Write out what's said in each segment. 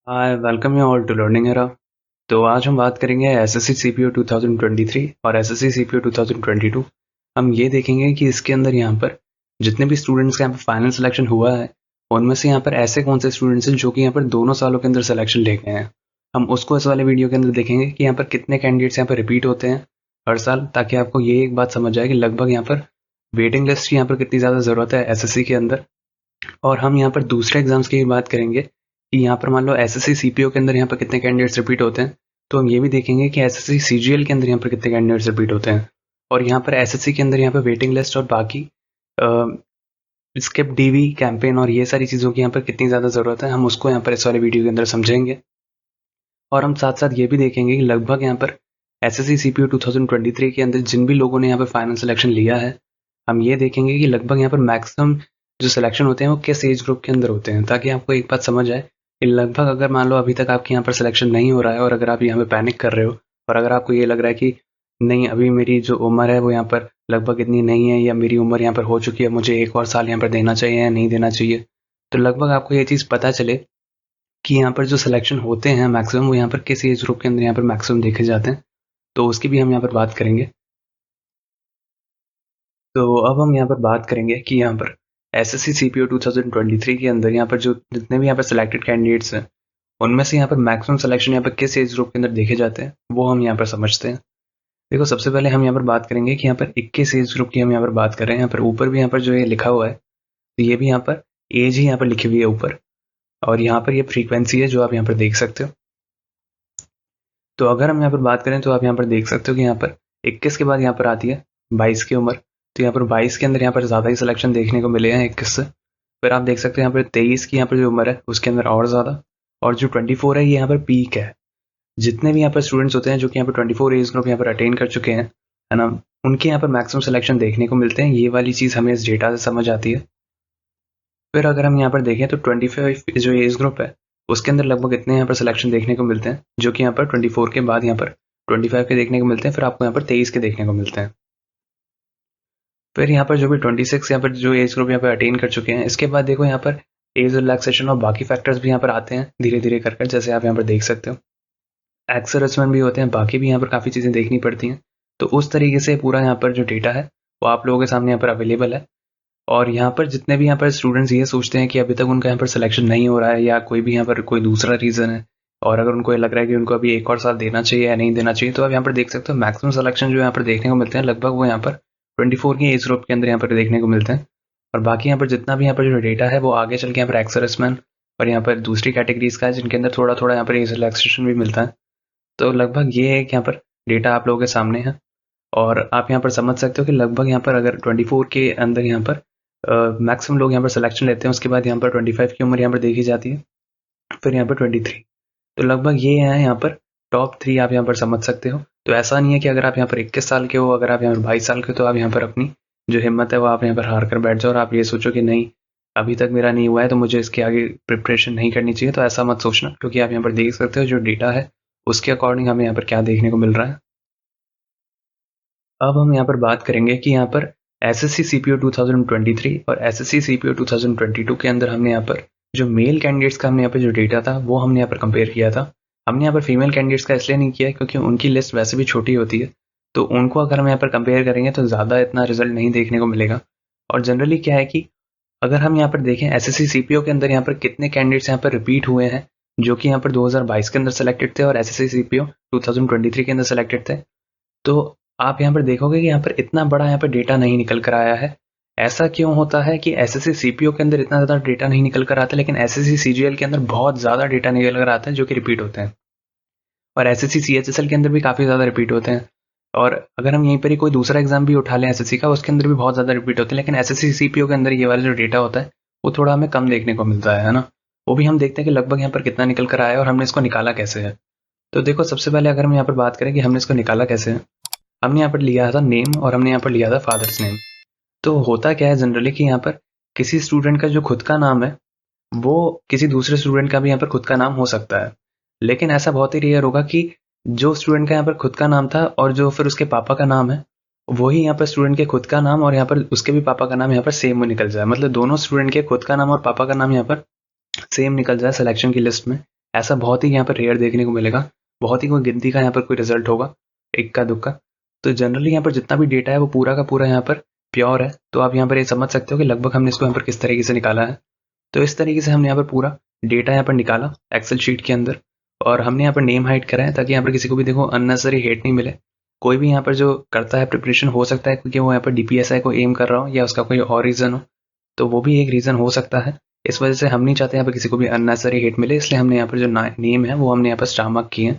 Hi welcome you all to Learning Era. तो आज हम बात करेंगे एसएससी सीपीओ 2023 और एसएससी सीपीओ 2022। हम ये देखेंगे कि इसके अंदर यहाँ पर जितने भी स्टूडेंट्स का यहाँ पर फाइनल सिलेक्शन हुआ है उनमें से यहाँ पर ऐसे कौन से स्टूडेंट्स हैं जो कि यहाँ पर दोनों सालों के अंदर सिलेक्शन ले गए हैं। हम उसको इस वाले वीडियो के अंदर देखेंगे कि यहाँ पर कितने कैंडिडेट्स यहाँ पर रिपीट होते हैं हर साल, ताकि आपको ये एक बात समझ जाए कि लगभग यहाँ पर वेटिंग लिस्ट की यहाँ पर कितनी ज़्यादा ज़रूरत है एसएससी के अंदर। और हम यहाँ पर दूसरे एग्जाम्स की बात करेंगे कि यहाँ पर मान लो एसएससी सीपीओ के अंदर यहाँ पर कितने कैंडिडेट्स रिपीट होते हैं। तो हम ये भी देखेंगे कि एसएससी सीजीएल के अंदर यहाँ पर कितने कैंडिडेट्स रिपीट होते हैं। और यहाँ पर एसएससी के अंदर यहाँ पर वेटिंग लिस्ट और बाकी स्किप डीवी कैंपेन और ये सारी चीज़ों की यहाँ पर कितनी ज़्यादा ज़रूरत है, हम उसको यहाँ पर इस वाले वीडियो के अंदर समझेंगे। और हम साथ साथ ये भी देखेंगे कि लगभग यहाँ पर एसएससी सीपीओ 2023 के अंदर जिन भी लोगों ने यहाँ पर फाइनल सिलेक्शन लिया है, हम ये देखेंगे कि लगभग यहाँ पर मैक्सिमम जो सिलेक्शन होते हैं वो किस एज ग्रुप के अंदर होते हैं, ताकि आपको एक बात समझ आए कि लगभग अगर मान लो अभी तक आपके यहाँ पर सिलेक्शन नहीं हो रहा है और अगर आप यहाँ पे पैनिक कर रहे हो और अगर आपको ये लग रहा है कि नहीं अभी मेरी जो उम्र है वो यहाँ पर लगभग इतनी नहीं है या मेरी उम्र यहाँ पर हो चुकी है, मुझे एक और साल यहाँ पर देना चाहिए या नहीं देना चाहिए, तो लगभग आपको ये चीज़ पता चले कि यहाँ पर जो सिलेक्शन होते हैं मैक्सिमम वो यहाँ पर किस एज ग्रुप के अंदर यहाँ पर मैक्सिमम देखे जाते हैं, तो उसकी भी हम यहाँ पर बात करेंगे। तो अब हम यहाँ पर बात करेंगे कि यहाँ पर एसएससी सीपीओ 2023 के अंदर यहाँ पर जो जितने भी यहाँ पर सिलेक्टेड कैंडिडेट्स हैं उनमें से यहाँ पर मैक्सिमम सिलेक्शन यहाँ पर किस एज ग्रुप के अंदर देखे जाते हैं वो हम यहाँ पर समझते हैं। देखो सबसे पहले हम यहाँ पर बात करेंगे कि यहाँ पर 21 एज ग्रुप की हम यहाँ पर बात कर रहे हैं। यहाँ पर ऊपर भी यहाँ पर जो ये लिखा हुआ है तो ये भी यहाँ पर एज ही यहाँ पर लिखी हुई है ऊपर, और यहाँ पर ये फ्रीक्वेंसी है जो आप यहाँ पर देख सकते हो। तो अगर हम यहाँ पर बात करें तो आप यहाँ पर देख सकते हो कि यहाँ पर 21 के बाद यहाँ पर आती है 22 की उम्र। तो यहाँ पर 22 के अंदर यहाँ पर ज़्यादा ही सिलेक्शन देखने को मिले हैं 21 से। फिर आप देख सकते हो यहाँ पर 23 की यहाँ पर जो उम्र है उसके अंदर और ज़्यादा, और जो 24 है ये यहाँ पर पीक है। जितने भी यहाँ पर स्टूडेंट्स होते हैं जो कि यहाँ पर 24 एज ग्रुप यहाँ पर अटेन कर चुके हैं, है ना, उनके यहाँ पर मैक्सिमम सिलेक्शन देखने को मिलते हैं। ये वाली चीज़ हमें इस डेटा से समझ आती है। फिर अगर हम यहाँ पर देखें तो 25 जो एज ग्रुप है उसके अंदर लगभग इतने यहाँ पर सिलेक्शन देखने को मिलते हैं, जो कि यहाँ पर 24 के बाद यहाँ पर 25 के देखने को मिलते हैं, फिर आपको यहाँ पर 23 के देखने को मिलते हैं। फिर यहाँ पर जो भी 26 यहाँ पर जो एज ग्रुप यहाँ पर अटेन कर चुके हैं, इसके बाद देखो यहाँ पर एज रिलैक्सेशन और बाकी फैक्टर्स भी यहाँ पर आते हैं धीरे धीरे कर, जैसे आप यहाँ पर देख सकते हो। एक्स सर्विसमैन भी होते हैं, बाकी भी यहाँ पर काफ़ी चीज़ें देखनी पड़ती हैं। तो उस तरीके से पूरा यहाँ पर जो डेटा है वो आप लोगों के सामने यहाँ पर अवेलेबल है। और यहाँ पर जितने भी यहाँ पर स्टूडेंट्स ये सोचते हैं कि अभी तक उनका यहाँ पर सिलेक्शन नहीं हो रहा है या कोई भी यहाँ पर कोई दूसरा रीज़न है, और अगर उनको ये लग रहा है कि उनको अभी एक और साल देना चाहिए या नहीं देना चाहिए, तो आप यहाँ पर देख सकते हो मैक्सिमम सिलेक्शन जो यहाँ पर देखने को मिलते हैं लगभग वो यहाँ पर 24 की एज ग्रुप के अंदर यहाँ पर देखने को मिलते हैं। और बाकी यहाँ पर जितना भी यहाँ पर जो डेटा है वो आगे चल के यहाँ पर एक्स सर्विसमैन और यहाँ पर दूसरी कैटेगरीज का है जिनके अंदर थोड़ा थोड़ा यहाँ पर एज रिलैक्सेशन भी मिलता है। तो लगभग ये है कि यहाँ पर डेटा आप लोगों के सामने है, और आप यहाँ पर समझ सकते हो कि लगभग यहाँ पर अगर 24 के अंदर यहाँ पर मैक्सिमम लोग यहाँ पर सिलेक्शन लेते हैं, उसके बाद यहाँ पर 25 की उम्र यहाँ पर देखी जाती है, फिर यहाँ पर 23। तो लगभग ये है यहाँ पर टॉप 3 आप यहाँ पर समझ सकते हो। तो ऐसा नहीं है कि अगर आप यहाँ पर 21 साल के हो, अगर आप यहाँ पर 22 साल के हो, तो आप यहाँ पर अपनी जो हिम्मत है वो आप यहाँ पर हार कर बैठ जाओ और आप ये सोचो कि नहीं अभी तक मेरा नहीं हुआ है तो मुझे इसके आगे प्रिपरेशन नहीं करनी चाहिए। तो ऐसा मत सोचना, क्योंकि आप यहाँ पर देख सकते हो जो डेटा है उसके अकॉर्डिंग हमें यहाँ पर क्या देखने को मिल रहा है। अब हम यहाँ पर बात करेंगे कि यहाँ पर एसएससी सीपीओ 2023 और एसएससी सीपीओ 2022 के अंदर हमने यहाँ पर जो मेल कैंडिडेट्स का हमने यहाँ पर जो डेटा था वो हमने यहाँ पर कंपेयर किया था। हमने यहाँ पर फीमेल कैंडिडेट्स का इसलिए नहीं किया क्योंकि उनकी लिस्ट वैसे भी छोटी होती है, तो उनको अगर हम यहाँ पर कंपेयर करेंगे तो ज़्यादा इतना रिजल्ट नहीं देखने को मिलेगा। और जनरली क्या है कि अगर हम यहाँ पर देखें एसएससी सीपीओ के अंदर यहाँ पर कितने कैंडिडेट्स यहाँ पर रिपीट हुए हैं जो कि यहाँ पर 2022 के अंदर सेलेक्टेड थे और एसएससी सीपीओ 2023 के अंदर सेलेक्टेड थे, तो आप यहाँ पर देखोगे कि यहाँ पर इतना बड़ा यहाँ पर डेटा नहीं निकल कर आया है। ऐसा क्यों होता है कि एसएससी सीपीओ के अंदर इतना ज़्यादा डेटा नहीं निकल कर आता, लेकिन एसएससी सीजीएल के अंदर बहुत ज़्यादा डेटा निकल कर आता है जो कि रिपीट होते हैं, और एसएससी सीएचएसएल के अंदर भी काफ़ी ज़्यादा रिपीट होते हैं। और अगर हम यहीं पर ही कोई दूसरा एग्जाम भी उठा लें एसएससी का, उसके अंदर भी बहुत ज़्यादा रिपीट होते हैं, लेकिन एसएससी सीपीओ के अंदर ये वाला जो डेटा होता है वो थोड़ा हमें कम देखने को मिलता है ना। वो भी हम देखते हैं कि लगभग यहाँ पर कितना निकल कर आया है और हमने इसको निकाला कैसे है। तो देखो सबसे पहले अगर हम यहाँ पर बात करें कि हमने इसको निकाला कैसे है, हमने यहाँ पर लिया था नेम और हमने यहाँ पर लिया था फादर्स नेम। तो होता क्या है जनरली कि यहाँ पर किसी स्टूडेंट का जो खुद का नाम है वो किसी दूसरे स्टूडेंट का भी यहाँ पर खुद का नाम हो सकता है, लेकिन ऐसा बहुत ही रेयर होगा कि जो स्टूडेंट का यहाँ पर खुद का नाम था और जो फिर उसके पापा का नाम है वही यहाँ पर स्टूडेंट के खुद का नाम और यहाँ पर उसके भी पापा का नाम यहाँ पर सेम निकल जाए, मतलब दोनों स्टूडेंट के खुद का नाम और पापा का नाम यहाँ पर सेम निकल जाए सिलेक्शन की लिस्ट में। ऐसा बहुत ही यहाँ पर रेयर देखने को मिलेगा, बहुत ही कोई गिनती का यहाँ पर कोई रिजल्ट होगा, इक्का दुक्का। तो जनरली यहाँ पर जितना भी डेटा है वो पूरा का पूरा यहाँ पर प्योर है। तो आप यहाँ पर ये समझ सकते हो कि लगभग हमने इसको यहाँ पर किस तरीके से निकाला है। तो इस तरीके से हमने यहाँ पर पूरा डेटा यहाँ पर निकाला एक्सेल शीट के अंदर, और हमने यहाँ पर नेम हाइड करा है ताकि यहाँ पर किसी को भी देखो अननेसेसरी हेट नहीं मिले। कोई भी यहाँ पर जो करता है प्रिपरेशन, हो सकता है क्योंकि वो यहाँ पर डीपीएसआई को एम कर रहा हो या उसका कोई और रीज़न हो, तो वो भी एक रीज़न हो सकता है। इस वजह से हम नहीं चाहते यहाँ पर किसी को भी अननेसेसरी हेट मिले, इसलिए हमने यहाँ पर जो नेम है वो हमने यहाँ पर स्टार मार्क किए हैं।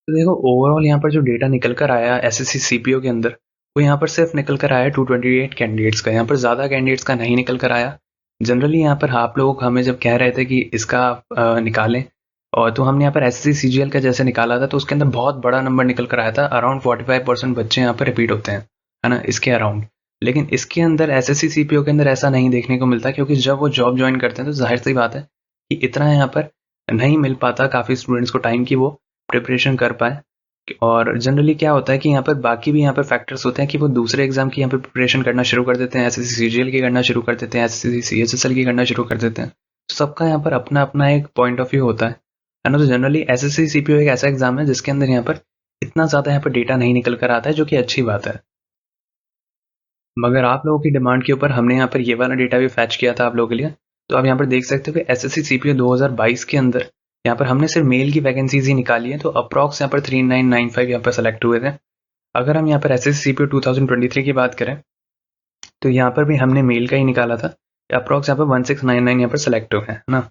तो देखो ओवरऑल यहाँ पर जो डेटा निकल कर आया एसएससी सीपीओ के अंदर, वो यहाँ पर सिर्फ निकल कर आया 228 कैंडिडेट्स का, यहाँ पर ज़्यादा कैंडिडेट्स का नहीं निकल कर आया। जनरली यहाँ पर आप लोग हमें जब कह रहे थे कि इसका निकालें, और तो हमने यहाँ पर एसएससी सीजीएल का जैसे निकाला था तो उसके अंदर बहुत बड़ा नंबर निकल कर आया था, अराउंड 45% बच्चे यहाँ पर रिपीट होते हैं, है ना, इसके अराउंड। लेकिन इसके अंदर एसएससी सीपीओ के अंदर ऐसा नहीं देखने को मिलता, क्योंकि जब वो जॉब ज्वाइन करते हैं तो जाहिर सी बात है कि इतना यहाँ पर नहीं मिल पाता काफ़ी स्टूडेंट्स को टाइम की वो प्रिपरेशन कर पाए। और जनरली क्या होता है कि यहाँ पर बाकी भी यहाँ पर फैक्टर्स होते हैं कि वो दूसरे एग्जाम की यहाँ पर प्रिपरेशन करना शुरू कर देते हैं, एसएससी सीजीएल की करना शुरू कर देते हैं, एसएससी सीएचएसएल की करना शुरू कर देते हैं। तो सबका यहाँ पर अपना अपना एक पॉइंट ऑफ व्यू होता है ना। तो जनरली एसएससी सीपीओ एक ऐसा एग्जाम है जिसके अंदर यहाँ पर इतना ज़्यादा यहाँ पर डेटा नहीं निकल कर आता है, जो कि अच्छी बात है। मगर आप लोगों की डिमांड के ऊपर हमने यहाँ पर ये वाला डेटा भी फैच किया था आप लोगों के लिए। तो आप यहाँ पर देख सकते हो कि एसएससी सीपीओ 2022 के अंदर यहाँ पर हमने सिर्फ मेल की वैकेंसीज ही निकाली है, तो अप्रॉक्स यहाँ पर 3995 यहाँ पर सेलेक्ट हुए थे। अगर हम यहाँ पर एसएससी सीपीओ 2023 की बात करें तो यहाँ पर भी हमने मेल का ही निकाला था, अप्रॉक्स यहाँ पर 1699 यहाँ पर सेलेक्ट हुए हैं ना।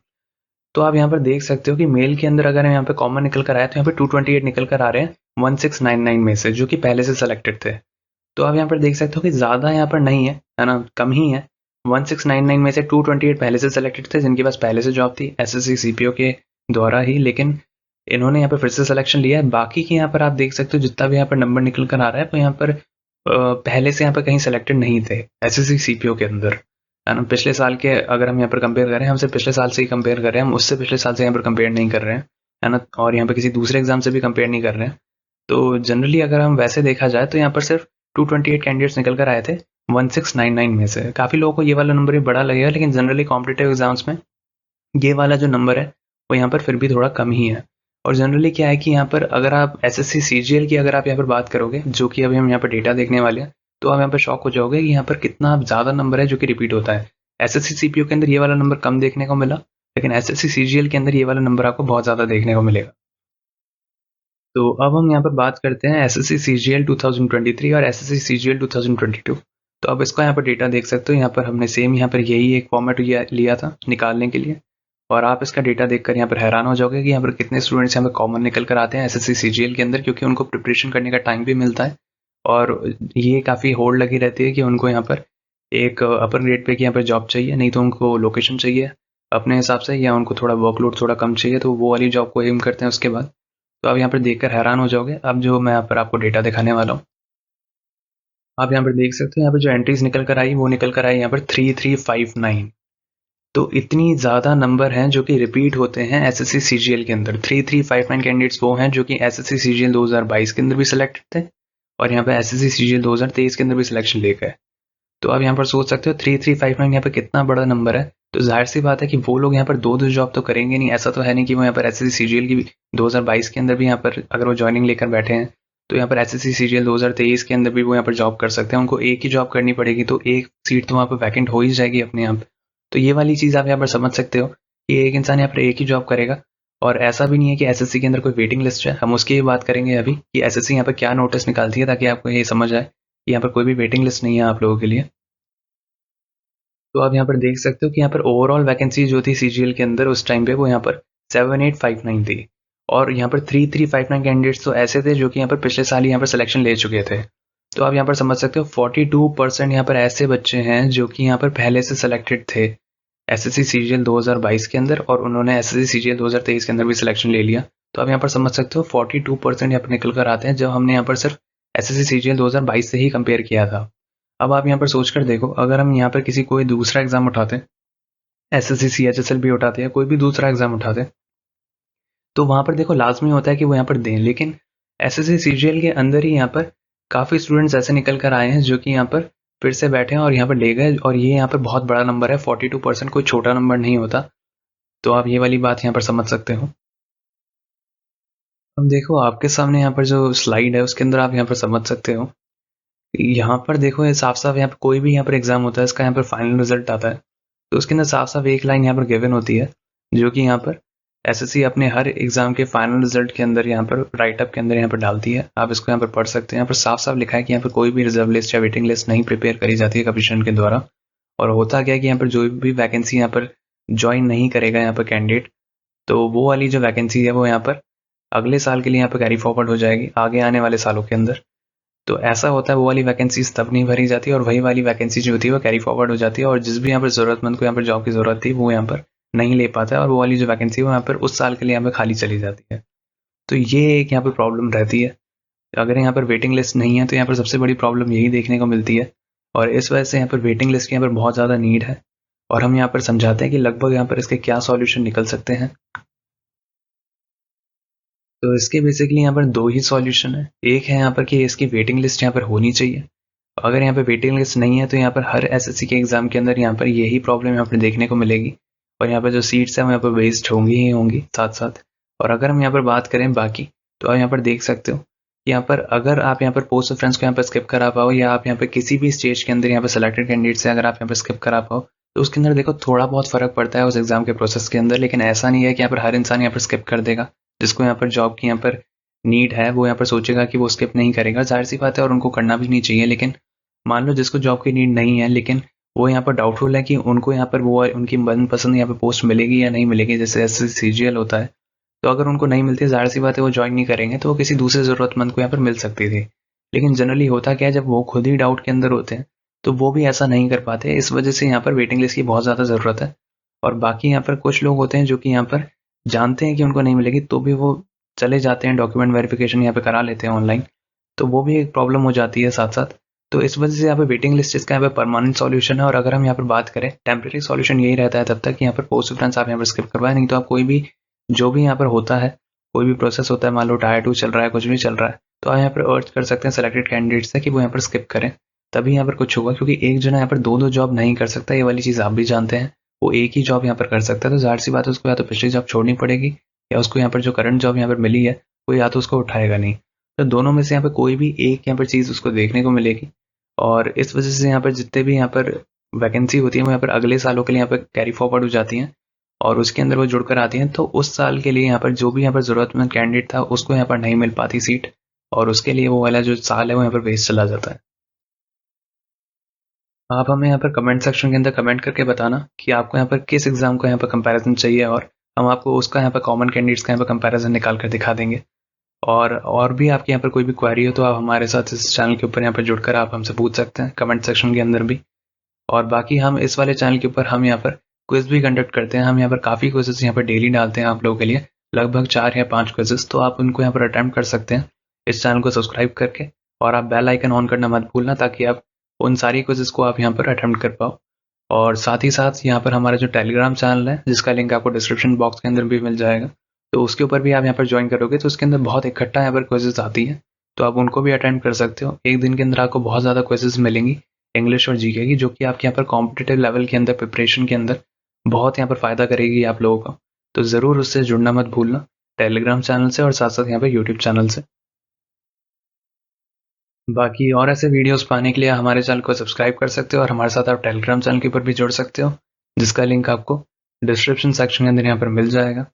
तो आप यहाँ पर देख सकते हो कि मेल के अंदर अगर यहाँ पे कॉमन निकल कर आया तो यहाँ पे 228 निकल कर आ रहे हैं 1699 में से, जो कि पहले से सेलेक्टेड थे। तो आप यहाँ पर देख सकते हो कि ज़्यादा यहाँ पर नहीं है ना, कम ही है। 1699 में से 228 पहले से सेलेक्टेड थे, जिनके पास पहले से जॉब थी एसएससी सीपीओ के द्वारा ही, लेकिन इन्होंने यहाँ पर फिर से सिलेक्शन लिया है। बाकी की यहाँ पर आप देख सकते हो जितना भी यहाँ पर नंबर निकल कर आ रहा है, तो यहाँ पर पहले से यहाँ पर कहीं सेलेक्टेड नहीं थे एसएससी सीपीओ के अंदर, है ना। पिछले साल के अगर हम यहाँ पर कंपेयर करें, हम सिर्फ पिछले साल से ही कंपेयर कर रहे हैं, हम उससे पिछले साल से यहाँ पर कंपेयर नहीं कर रहे हैं, है ना, और यहाँ पर किसी दूसरे एग्जाम से भी कंपेयर नहीं कर रहे हैं। तो जनरली अगर हम वैसे देखा जाए तो यहाँ पर सिर्फ 228 कैंडिडेट्स निकल कर आए थे 1699 में से। काफ़ी लोगों को ये वाला नंबर भी बड़ा लगेगा, लेकिन जनरली कॉम्पिटेटिव एग्जाम्स में ये वाला जो नंबर है वो यहाँ पर फिर भी थोड़ा कम ही है। और जनरली क्या है कि यहाँ पर अगर आप एसएससी सीजीएल की अगर आप यहाँ पर बात करोगे, जो कि अभी हम यहाँ पर डेटा देखने वाले हैं, तो आप यहाँ पर शॉक हो जाओगे कि यहाँ पर कितना ज़्यादा नंबर है जो कि रिपीट होता है। एसएससी सीपीओ के अंदर ये वाला नंबर कम देखने को मिला, लेकिन एसएससी सीजीएल के अंदर ये वाला नंबर आपको बहुत ज़्यादा देखने को मिलेगा। तो अब हम यहाँ पर बात करते हैं एसएससी सीजीएल 2023 और एसएससी सीजीएल 2022। तो अब इसका यहाँ पर डेटा देख सकते हो, यहाँ पर हमने सेम यहाँ पर यही एक फॉर्मेट लिया था निकालने के लिए, और आप इसका डेटा देखकर यहाँ पर हैरान हो जाओगे कि यहाँ पर कितने स्टूडेंट्स यहाँ पर कॉमन निकल कर आते हैं एसएससी सीजीएल के अंदर, क्योंकि उनको प्रिपरेशन करने का टाइम भी मिलता है, और ये काफ़ी होड़ लगी रहती है कि उनको यहाँ पर एक अपर ग्रेड पे की यहाँ पर जॉब चाहिए, नहीं तो उनको लोकेशन चाहिए अपने हिसाब से, या उनको थोड़ा वर्कलोड थोड़ा कम चाहिए, तो वो वाली जॉब को एम करते हैं उसके बाद। तो आप यहाँ पर देखकर हैरान हो जाओगे। अब जो मैं यहाँ पर आपको डेटा दिखाने वाला हूँ, आप यहाँ पर देख सकते हो, यहाँ पर जो एंट्रीज निकल कर आई वो निकल कर आई यहाँ पर 3359। तो इतनी ज़्यादा नंबर हैं जो कि रिपीट होते हैं एसएससी सीजीएल के अंदर। 3359 कैंडिडेट्स वो हैं जो कि एसएससी सीजीएल 2022 के अंदर भी सिलेक्टेड थे, और यहाँ पर एसएससी सीजीएल 2023 के अंदर भी सिलेक्शन ले गए। तो आप यहाँ पर सोच सकते हो 3359 यहाँ पर कितना बड़ा नंबर है। तो जाहिर सी बात है कि वो लोग यहाँ पर दो जॉब तो करेंगे नहीं। ऐसा तो है नहीं कि वो यहाँ पर एसएससी सीजीएल की 2022 के अंदर भी यहाँ पर अगर वो ज्वाइनिंग लेकर बैठे हैं, तो यहाँ पर एसएससी सीजीएल 2023 के अंदर भी वो यहाँ पर जॉब कर सकते हैं। उनको एक ही जॉब करनी पड़ेगी, तो एक सीट तो वहाँ पर वैकेंट हो ही जाएगी अपने आप। तो ये वाली चीज़ आप यहाँ पर समझ सकते हो कि एक इंसान यहाँ पर एक ही जॉब करेगा। और ऐसा भी नहीं है कि एसएससी के अंदर कोई वेटिंग लिस्ट है, हम उसकी बात करेंगे अभी कि एसएससी यहाँ पर क्या नोटिस निकालती है, ताकि आपको ये समझ आए कि यहाँ पर कोई भी वेटिंग लिस्ट नहीं है आप लोगों के लिए। तो आप यहाँ पर देख सकते हो कि यहाँ पर ओवरऑल वैकेंसी जो थी सीजीएल के अंदर उस टाइम पे वो यहाँ पर 7859 थी, और यहाँ पर 3359 कैंडिडेट्स तो ऐसे थे जो कि यहाँ पर पिछले साल ही यहाँ पर सिलेक्शन ले चुके थे। तो आप यहाँ पर समझ सकते हो 42% यहाँ पर ऐसे बच्चे हैं जो कि यहाँ पर पहले से सिलेक्टेड थे एसएससी सीजीएल 2022 के अंदर, और उन्होंने एसएससी सीजीएल 2023 के अंदर भी सिलेक्शन ले लिया। तो आप यहाँ पर समझ सकते हो 42% यहाँ पर निकल कर आते हैं, जब हमने यहाँ पर सिर्फ एसएससी सीजीएल 2022 से ही कंपेयर किया था। अब आप यहाँ पर सोच कर देखो, अगर हम यहाँ पर किसी कोई दूसरा एग्जाम उठाते, एसएससी सीएचएसएल भी उठाते हैं, कोई भी दूसरा एग्जाम उठाते, तो वहाँ पर देखो लाजमी होता है कि वो यहाँ पर दें, लेकिन एसएससी सीजीएल के अंदर ही यहाँ पर काफ़ी स्टूडेंट्स ऐसे निकल कर आए हैं जो कि यहाँ पर फिर से बैठे हैं और यहाँ पर ले गए, और ये यहाँ पर बहुत बड़ा नंबर है। 42% कोई छोटा नंबर नहीं होता। तो आप ये वाली बात यहाँ पर समझ सकते हो। अब देखो आपके सामने यहाँ पर जो स्लाइड है उसके अंदर आप यहाँ पर समझ सकते हो, यहाँ पर देखो ये साफ-साफ यहाँ पे कोई भी यहाँ पर एग्ज़ाम होता है, इसका यहाँ पर फाइनल रिज़ल्ट आता है। तो उसके अंदर साफ-साफ एक लाइन यहाँ पर गिवन होती है, जो कि यहाँ पर एसएससी अपने हर एग्ज़ाम के फाइनल रिज़ल्ट के अंदर यहाँ पर राइट अप के अंदर यहाँ पर डालती है। आप इसको यहाँ पर पढ़ सकते हैं। यहाँ पर साफ-साफ लिखा है कि यहाँ पर कोई भी रिज़र्व लिस्ट या वेटिंग लिस्ट नहीं प्रिपेयर करी जाती है कमीशन के द्वारा। और होता क्या है कि यहाँ पर जो भी वैकेंसी यहाँ पर जॉइन नहीं करेगा यहाँ पर कैंडिडेट, तो वो वाली जो वैकेंसी है वो यहाँ पर अगले साल के लिए यहाँ पर कैरी फॉरवर्ड हो जाएगी आगे आने वाले सालों के अंदर। तो ऐसा होता है, वो वाली वैकेंसीज तब नहीं भरी जाती और वही वाली वैकेंसी जो होती है वो कैरी फॉरवर्ड हो जाती है और जिस भी यहाँ पर ज़रूरतमंद को यहाँ पर जॉब की ज़रूरत थी वो यहाँ पर नहीं ले पाता है और वो वाली जो वैकेंसी है वो यहाँ पर उस साल के लिए यहाँ पर खाली चली जाती है। तो ये एक यहाँ पर प्रॉब्लम रहती है। अगर यहाँ पर वेटिंग लिस्ट नहीं है तो यहाँ पर सबसे बड़ी प्रॉब्लम यही देखने को मिलती है और इस वजह से यहाँ पर वेटिंग लिस्ट की यहाँ पर बहुत ज़्यादा नीड है और हम यहाँ पर समझाते हैं कि लगभग यहाँ पर इसके क्या सॉल्यूशन निकल सकते हैं। तो इसके बेसिकली यहाँ पर दो ही सॉल्यूशन है। एक है यहाँ पर कि इसकी वेटिंग लिस्ट यहाँ पर होनी चाहिए। अगर यहाँ पे वेटिंग लिस्ट नहीं है तो यहाँ पर हर एसएससी के एग्जाम के अंदर यहाँ पर यही प्रॉब्लम यहाँ पर देखने को मिलेगी और यहाँ पर जो सीट्स हैं वो यहाँ पर वेस्ट होंगी ही होंगी साथ साथ। और अगर हम यहाँ पर बात करें बाकी, तो आप यहाँ पर देख सकते हो यहाँ पर अगर आप यहाँ पर पोस्ट रेफरेंस को यहाँ पर स्किप करा पाओ या आप यहाँ पर किसी भी स्टेज के अंदर यहाँ पर सिलेक्टेड कैंडिडेट से अगर आप यहाँ पर स्किप करा पाओ तो उसके अंदर देखो थोड़ा बहुत फर्क पड़ता है उस एग्जाम के प्रोसेस के अंदर, लेकिन ऐसा नहीं है कि यहाँ पर हर इंसान यहाँ पर स्किप कर देगा। जिसको यहाँ पर जॉब की यहाँ पर नीड है वो यहाँ पर सोचेगा कि वो स्किप नहीं करेगा, जाहिर सी बात है और उनको करना भी नहीं चाहिए। लेकिन मान लो जिसको जॉब की नीड नहीं है लेकिन वो यहाँ पर डाउटफुल है कि उनको यहाँ पर वो उनकी मनपसंद यहाँ पर पोस्ट मिलेगी या नहीं मिलेगी, जैसे एसएससी होता है, तो अगर उनको नहीं मिलती जाहिर सी बात है वो ज्वाइन नहीं करेंगे, तो वो किसी दूसरे ज़रूरतमंद को यहाँ पर मिल सकती थी। लेकिन जनरली होता क्या है, जब वो खुद ही डाउट के अंदर होते हैं तो वो भी ऐसा नहीं कर पाते। इस वजह से यहाँ पर वेटिंग लिस्ट की बहुत ज़्यादा ज़रूरत है। और बाकी यहाँ पर कुछ लोग होते हैं जो कि यहाँ पर जानते हैं कि उनको नहीं मिलेगी तो भी वो चले जाते हैं, डॉक्यूमेंट वेरिफिकेशन यहाँ पे करा लेते हैं ऑनलाइन, तो वो भी एक प्रॉब्लम हो जाती है साथ साथ। तो इस वजह से यहाँ पे वेटिंग लिस्ट इसका यहाँ पे परमानेंट सॉल्यूशन है। और अगर हम यहाँ पर बात करें टेम्परेरी सॉल्यूशन यही रहता है तब तक यहाँ पर पोस्ट रेफरेंस आप यहाँ पर स्किप करवाएं, नहीं तो आप कोई भी जो भी यहाँ पर होता है, कोई भी प्रोसेस होता है, मान लो टायर 2 चल रहा है, कुछ भी चल रहा है, तो आप यहाँ पर अर्ज कर सकते हैं सेलेक्टेड कैंडिडेट से कि वो यहाँ पर स्किप करें, तभी यहाँ पर कुछ होगा। क्योंकि एक जना यहाँ पर दो जॉब नहीं कर सकता, ये वाली चीज़ आप भी जानते हैं। वो एक ही जॉब यहाँ पर कर सकता है, तो जाहिर सी बात है उसको या तो पिछली जॉब छोड़नी पड़ेगी या उसको यहाँ पर जो करंट जॉब यहाँ पर मिली है वो या तो उसको उठाएगा नहीं। तो दोनों में से यहाँ पर कोई भी एक यहाँ पर चीज़ उसको देखने को मिलेगी और इस वजह से यहाँ पर जितने भी यहाँ पर वैकेंसी होती है वो यहाँ पर अगले सालों के लिए यहाँ पर कैरी फॉरवर्ड हो जाती हैं और उसके अंदर वो जुड़कर आती हैं। तो उस साल के लिए यहाँ पर जो भी यहाँ पर ज़रूरतमंद कैंडिडेट था उसको यहाँ पर नहीं मिल पाती सीट और उसके लिए वो वाला जो साल है वो यहाँ पर वेस्ट चला जाता है। आप हमें यहाँ पर कमेंट सेक्शन के अंदर कमेंट करके बताना कि आपको यहाँ पर किस एग्ज़ाम का यहाँ पर कंपैरिजन चाहिए और हम आपको उसका यहाँ पर कॉमन कैंडिडेट्स का यहाँ पर कंपैरिजन निकाल कर दिखा देंगे। और भी आपके यहाँ पर कोई भी क्वेरी हो तो आप हमारे साथ इस चैनल के ऊपर यहाँ पर जुड़कर आप हमसे पूछ सकते हैं कमेंट सेक्शन के अंदर भी। और बाकी हम इस वाले चैनल के ऊपर हम यहाँ पर क्विज भी कंडक्ट करते हैं। हम यहाँ पर काफ़ी क्विजेस यहाँ पर डेली डालते हैं आप लोगों के लिए, लगभग 4 या 5 क्विजेस, तो आप उनको यहाँ पर अटेम्प्ट कर सकते हैं इस चैनल को सब्सक्राइब करके। और आप बेल आइकन ऑन करना मत भूलना ताकि आप उन सारी क्विजेस को आप यहाँ पर अटेम्प्ट कर पाओ। और साथ ही साथ यहाँ पर हमारा जो टेलीग्राम चैनल है जिसका लिंक आपको डिस्क्रिप्शन बॉक्स के अंदर भी मिल जाएगा, तो उसके ऊपर भी आप यहाँ पर ज्वाइन करोगे तो उसके अंदर बहुत इकट्ठा यहाँ पर क्विजेस आती हैं, तो आप उनको भी अटेंड कर सकते हो। एक दिन के अंदर आपको बहुत ज़्यादा क्विजेस मिलेंगी इंग्लिश और जीके की, जो कि आपके यहाँ पर कॉम्पिटिटिव लेवल के अंदर प्रिपरेशन के अंदर बहुत यहाँ पर फ़ायदा करेगी आप लोगों का। तो ज़रूर उससे जुड़ना मत भूलना, टेलीग्राम चैनल से और साथ साथ यहाँ पर यूट्यूब चैनल से। बाकी और ऐसे वीडियोस पाने के लिए हमारे चैनल को सब्सक्राइब कर सकते हो और हमारे साथ आप टेलीग्राम चैनल के ऊपर भी जुड़ सकते हो, जिसका लिंक आपको डिस्क्रिप्शन सेक्शन के अंदर यहाँ पर मिल जाएगा।